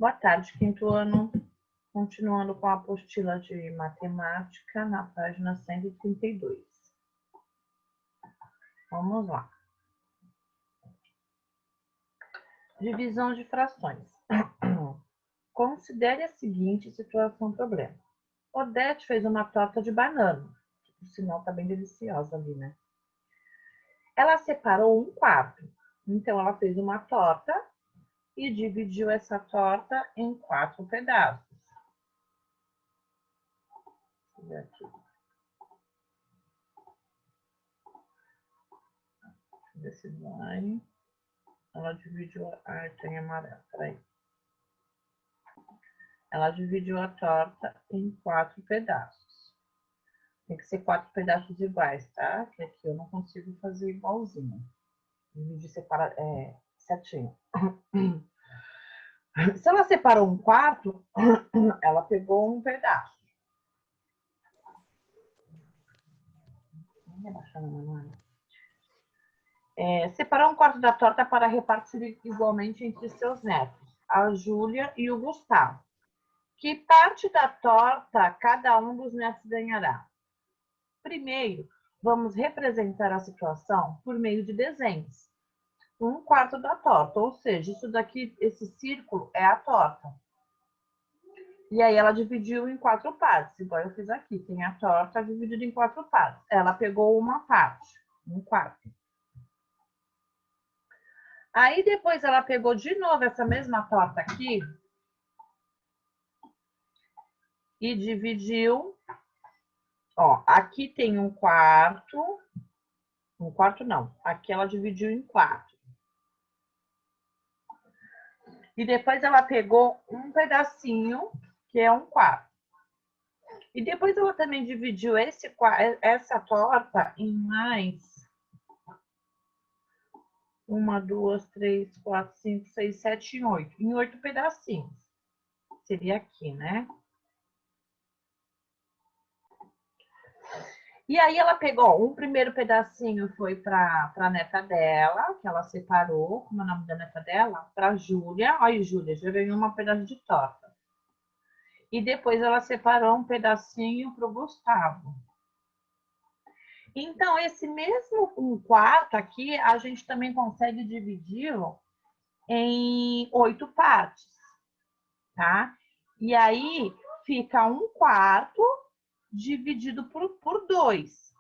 Boa tarde, quinto ano. Continuando com a apostila de matemática na página 132. Vamos lá. Divisão de frações. Considere a seguinte situação-problema. Odete fez uma torta de banana. O sinal está bem deliciosa ali, né? Ela separou um quarto. Então, ela fez uma torta e dividiu essa torta em 4 pedaços. Deixa eu ver aqui. Deixa eu ver se vai. Ela dividiu... Ah, tem amarelo, peraí. Ela dividiu a torta em 4 pedaços. Tem que ser 4 pedaços iguais, tá? Que aqui eu não consigo fazer igualzinho. Dividir certinho. Se ela separou um quarto, ela pegou um pedaço. Separou um quarto da torta para repartir igualmente entre seus netos, a Júlia e o Gustavo. Que parte da torta cada um dos netos ganhará? Primeiro, vamos representar a situação por meio de desenhos. Um quarto da torta, ou seja, isso daqui, esse círculo é a torta. E aí ela dividiu em 4 partes, igual eu fiz aqui. Tem a torta dividida em 4 partes. Ela pegou uma parte, um quarto. Aí depois ela pegou de novo essa mesma torta aqui e dividiu. Ó, aqui tem um quarto não, aqui ela dividiu em 4. E depois ela pegou um pedacinho, que é um quarto. E depois ela também dividiu essa torta em mais 1, 2, 3, 4, 5, 6, 7 e 8. Em 8 pedacinhos. Seria aqui, né? E aí ela pegou um primeiro pedacinho, foi para a neta dela, que ela separou, como é o nome da neta dela? Para a Júlia. Olha aí, Júlia, já ganhou um pedaço de torta. E depois ela separou um pedacinho para o Gustavo. Então, esse mesmo um quarto aqui, a gente também consegue dividi-lo em 8 partes, tá? E aí fica um quarto dividido por 2,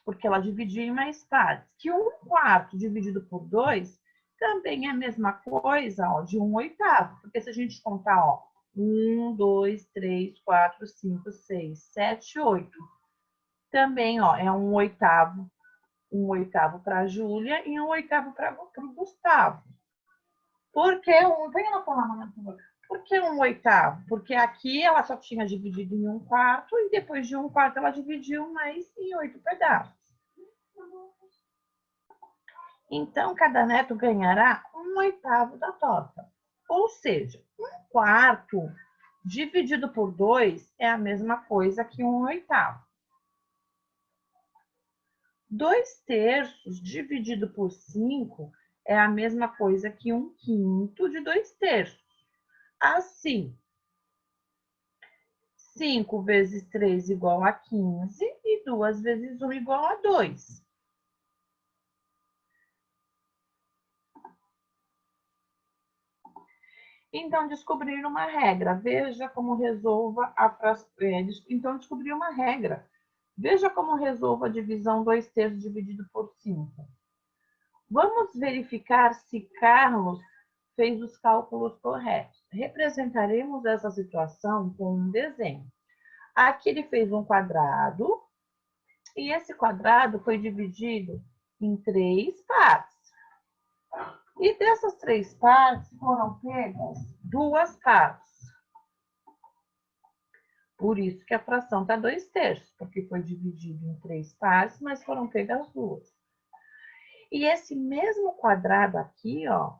porque ela dividiu em mais partes. Que um quarto dividido por 2 também é a mesma coisa, ó, de 1/8, porque se a gente contar, ó, 1, 2, 3, 4, 5, 6, 7, 8. Também, ó, é 1/8 para a Júlia e 1/8 para o Gustavo. Por que vem ela falar, por que 1/8? Porque aqui ela só tinha dividido em um quarto e depois de um quarto ela dividiu mais em 8 pedaços. Então, cada neto ganhará 1/8 da torta. Ou seja, um quarto dividido por 2 é a mesma coisa que 1/8. 2/3 dividido por 5 é a mesma coisa que 1/5 de 2/3. Assim, 5 vezes 3 igual a 15 e 2 vezes 1 igual a 2. Então, descobrir uma regra. Veja como resolva a fração. Então, descobrir uma regra. Veja como resolva a divisão 2/3 dividido por 5. Vamos verificar se Carlos fez os cálculos corretos. Representaremos essa situação com um desenho. Aqui ele fez um quadrado e esse quadrado foi dividido em 3 partes. E dessas 3 partes foram pegas 2 partes. Por isso que a fração está 2/3, porque foi dividido em 3 partes, mas foram pegas 2. E esse mesmo quadrado aqui, ó,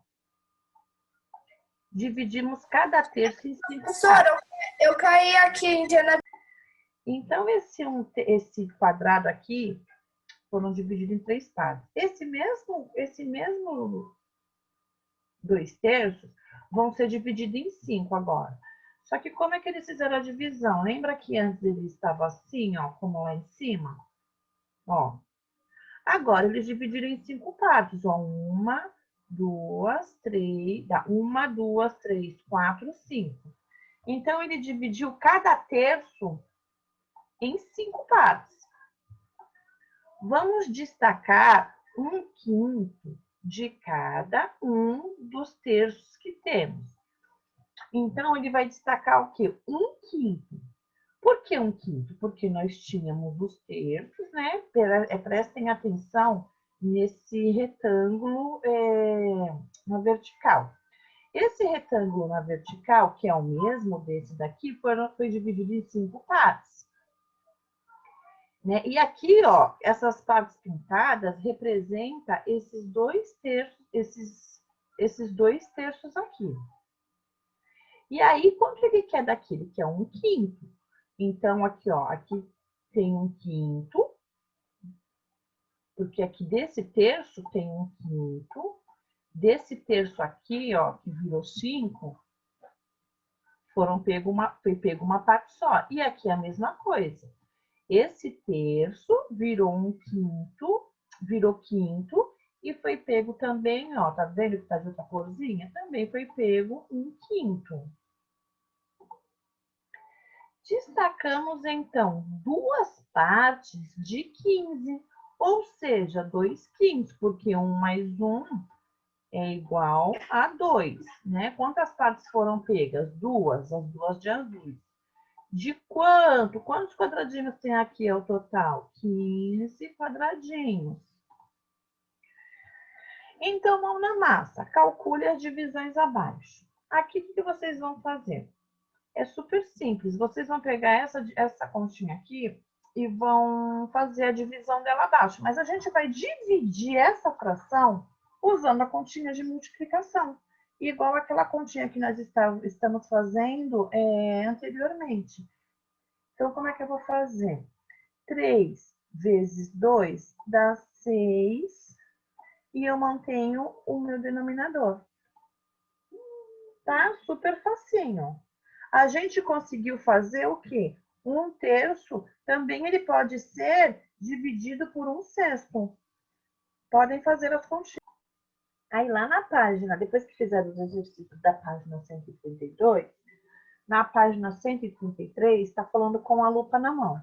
dividimos cada terço em 5 partes. Professora, eu caí aqui, Indiana. Então, esse quadrado aqui foram divididos em 3 partes. Esse mesmo 2/3, vão ser divididos em 5 agora. Só que como é que eles fizeram a divisão? Lembra que antes ele estava assim, ó, como lá em cima? Ó. Agora eles dividiram em 5 partes, ó. 1, 2, 3, 1, 2, 3, 4, 5. Então ele dividiu cada terço em 5 partes. Vamos destacar 1/5 de cada um dos terços que temos. Então, ele vai destacar o quê? 1/5. Por que 1/5? Porque nós tínhamos os terços, né? Prestem atenção nesse retângulo na vertical. Esse retângulo na vertical, que é o mesmo desse daqui, foi dividido em 5 partes. Né? E aqui, ó, essas partes pintadas representam esses 2 terços, esses 2 terços aqui. E aí, quanto ele quer daqui? Ele quer 1/5. Então, aqui, ó, aqui tem 1/5, porque aqui desse terço tem 1/5. Desse terço aqui, ó, que virou 5, foi pego uma parte só. E aqui é a mesma coisa. Esse terço virou 1/5, virou quinto, e foi pego também, ó, tá vendo que tá de outra corzinha? Também foi pego 1/5. Destacamos, então, 2 partes de 15, ou seja, 2/5, porque 1 mais 1 é igual a 2, né? Quantas partes foram pegas? 2, as 2 de azul. De quanto? Quantos quadradinhos tem aqui ao total? 15 quadradinhos. Então, mão na massa. Calcule as divisões abaixo. Aqui, o que vocês vão fazer? É super simples. Vocês vão pegar essa continha aqui e vão fazer a divisão dela abaixo. Mas a gente vai dividir essa fração usando a continha de multiplicação. Igual aquela continha que nós estamos fazendo anteriormente. Então, como é que eu vou fazer? 3 vezes 2 dá 6 e eu mantenho o meu denominador. Tá? Super facinho. A gente conseguiu fazer o quê? 1/3 também ele pode ser dividido por 1/6. Podem fazer as continhas. Aí lá na página, depois que fizeram os exercícios da página 132, na página 133, está falando com a lupa na mão.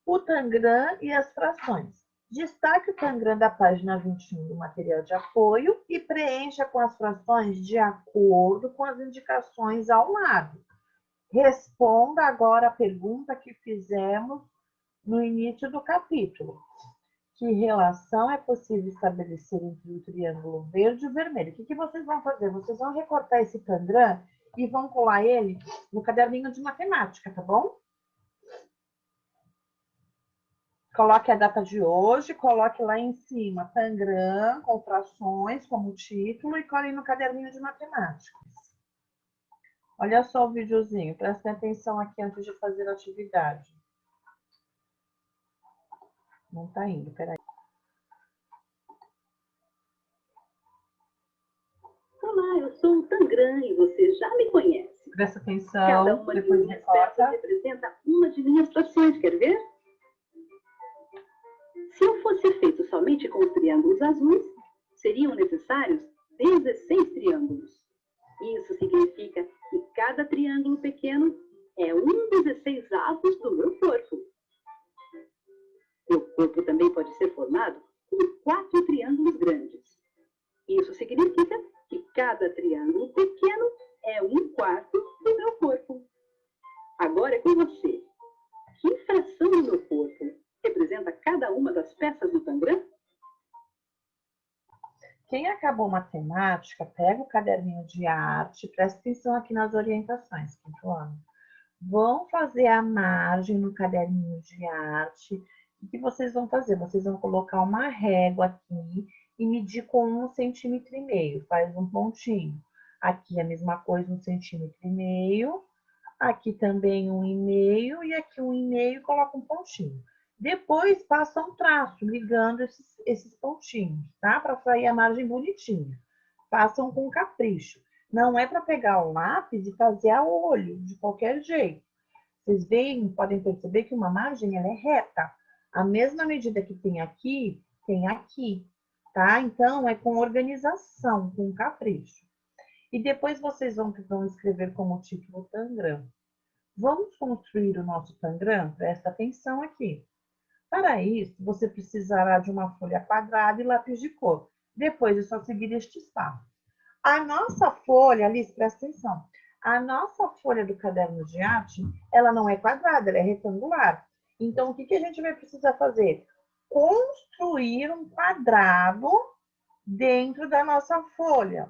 O Tangram e as frações. Destaque o Tangram da página 21 do material de apoio e preencha com as frações de acordo com as indicações ao lado. Responda agora a pergunta que fizemos no início do capítulo. Que relação é possível estabelecer entre o triângulo verde e o vermelho? O que vocês vão fazer? Vocês vão recortar esse Tangram e vão colar ele no caderninho de matemática, tá bom? Coloque a data de hoje, coloque lá em cima Tangram, com frações como título e cole no caderninho de matemática. Olha só o videozinho, prestem atenção aqui antes de fazer a atividade. Não tá indo, peraí. Olá, eu sou o Tangram e você já me conhece. Presta atenção, cada uma depois de minhas peças representa uma de minhas frações, quer ver? Se eu fosse feito somente com os triângulos azuis, seriam necessários 16 triângulos. Isso significa que cada triângulo pequeno é 1/16 do meu corpo. Meu corpo também pode ser formado por 4 triângulos grandes. Isso significa que cada triângulo pequeno é 1/4 do meu corpo. Agora é com você. Que fração do meu corpo representa cada uma das peças do Tangram? Quem acabou matemática, pega o caderninho de arte, presta atenção aqui nas orientações, quinto ano. Vão fazer a margem no caderninho de arte. O que vocês vão fazer? Vocês vão colocar uma régua aqui e medir com 1,5 centímetros. Faz um pontinho. Aqui a mesma coisa, 1,5 centímetros. Aqui também 1,5 e aqui 1,5 coloca um pontinho. Depois passa um traço ligando esses pontinhos, tá? Para sair a margem bonitinha. Façam com capricho. Não é para pegar o lápis e fazer a olho, de qualquer jeito. Vocês veem, podem perceber que uma margem ela é reta. A mesma medida que tem aqui, tá? Então, é com organização, com capricho. E depois vocês vão escrever como título Tangram. Vamos construir o nosso Tangram? Presta atenção aqui. Para isso, você precisará de uma folha quadrada e lápis de cor. Depois é só seguir estes passos. A nossa folha, Alice, presta atenção. A nossa folha do caderno de arte, ela não é quadrada, ela é retangular. Então, o que a gente vai precisar fazer? Construir um quadrado dentro da nossa folha.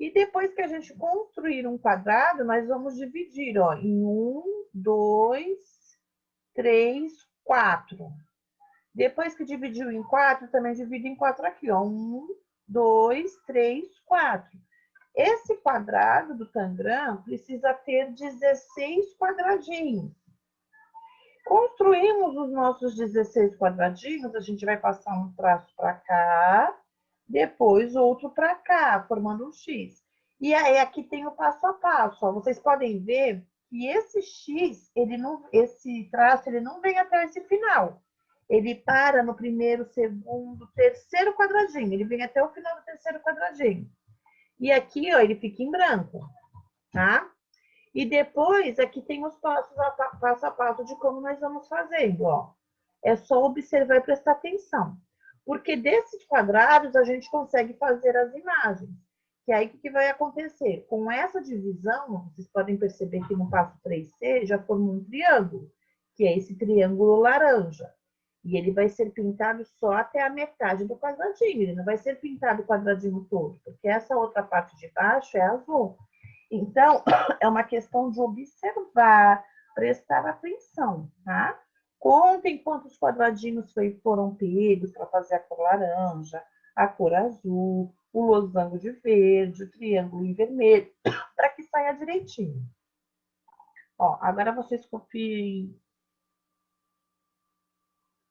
E depois que a gente construir um quadrado, nós vamos dividir ó, em 1, 2, 3, 4. Depois que dividiu em 4, também divide em 4 aqui. Ó. 1, 2, 3, 4. Esse quadrado do Tangram precisa ter 16 quadradinhos. Construímos os nossos 16 quadradinhos, a gente vai passar um traço para cá, depois outro para cá, formando um X. E aí aqui tem o passo a passo. Ó. Vocês podem ver que esse X, esse traço, ele não vem até esse final. Ele para no primeiro, segundo, terceiro quadradinho. Ele vem até o final do terceiro quadradinho. E aqui, ó, ele fica em branco, tá? E depois, aqui tem os passos passo a passo de como nós vamos fazendo, ó. É só observar e prestar atenção. Porque desses quadrados, a gente consegue fazer as imagens. Que aí, o que vai acontecer? Com essa divisão, vocês podem perceber que no passo 3C já formou um triângulo, que é esse triângulo laranja. E ele vai ser pintado só até a metade do quadradinho, ele não vai ser pintado o quadradinho todo, porque essa outra parte de baixo é azul. Então, é uma questão de observar, prestar atenção, tá? Contem quantos quadradinhos foram pegos para fazer a cor laranja, a cor azul, o losango de verde, o triângulo em vermelho, para que saia direitinho. Ó, agora vocês copiem.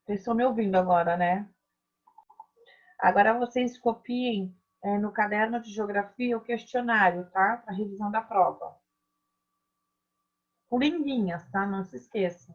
Vocês estão me ouvindo agora, né? Agora vocês copiem no caderno de geografia o questionário, tá? Para revisão da prova. Com linguinhas, tá? Não se esqueça.